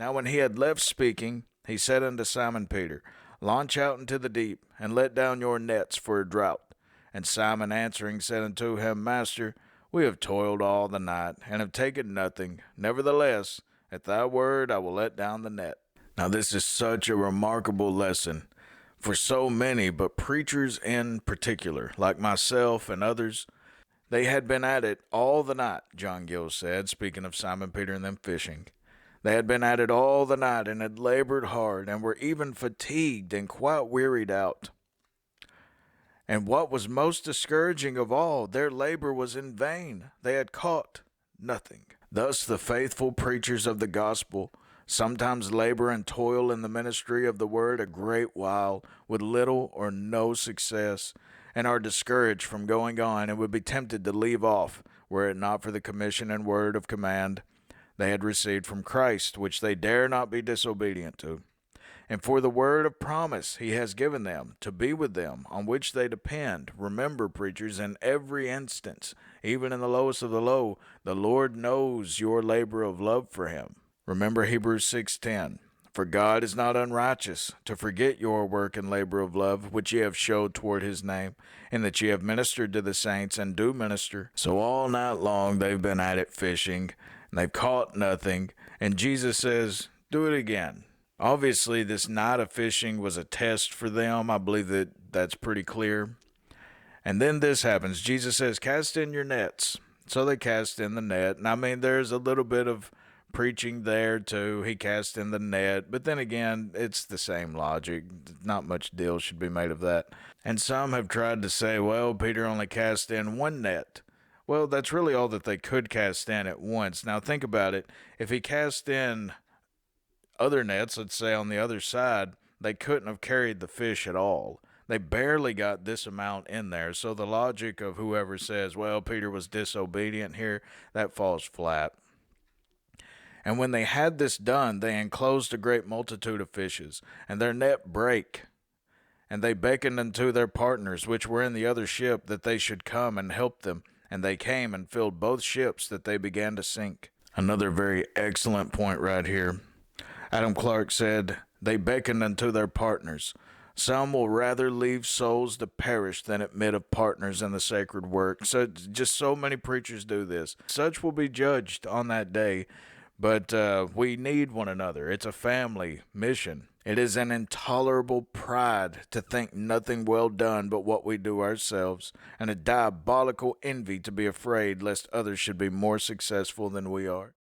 Now when he had left speaking, he said unto Simon Peter, Launch out into the deep, and let down your nets for a draught. And Simon answering said unto him, Master, we have toiled all the night, and have taken nothing. Nevertheless, at thy word I will let down the net. Now this is such a remarkable lesson for so many, but preachers in particular, like myself and others. They had been at it all the night, John Gill said, speaking of Simon Peter and them fishing. They had been at it all the night and had labored hard and were even fatigued and quite wearied out. And what was most discouraging of all, their labor was in vain. They had caught nothing. Thus the faithful preachers of the gospel sometimes labor and toil in the ministry of the word a great while with little or no success, and are discouraged from going on, and would be tempted to leave off, were it not for the commission and word of command they had received from Christ, which they dare not be disobedient to. And for the word of promise he has given them, to be with them, on which they depend. Remember, preachers, in every instance, even in the lowest of the low, the Lord knows your labor of love for him. Remember Hebrews 6:10. For God is not unrighteous to forget your work and labor of love, which ye have showed toward his name, and that ye have ministered to the saints, and do minister. So all night long they've been at it fishing, and they've caught nothing, and Jesus says, do it again. Obviously, this night of fishing was a test for them. I believe that's pretty clear. And then this happens. Jesus says, cast in your nets. So they cast in the net. And I mean, there's a little bit of preaching there too. He cast in the net. But then again, it's the same logic. Not much deal should be made of that. And some have tried to say, well, Peter only cast in one net. Well, that's really all that they could cast in at once. Now think about it. If he cast in other nets, let's say on the other side, they couldn't have carried the fish at all. They barely got this amount in there. So the logic of whoever says, well, Peter was disobedient here, that falls flat. And when they had this done, they enclosed a great multitude of fishes, and their net brake. And they beckoned unto their partners, which were in the other ship, that they should come and help them. And they came and filled both ships, that they began to sink. Another very excellent point right here. Adam Clarke said, they beckoned unto their partners. Some will rather leave souls to perish than admit of partners in the sacred work. So just so many preachers do this. Such will be judged on that day. But we need one another. It's a family mission. It is an intolerable pride to think nothing well done but what we do ourselves, and a diabolical envy to be afraid lest others should be more successful than we are.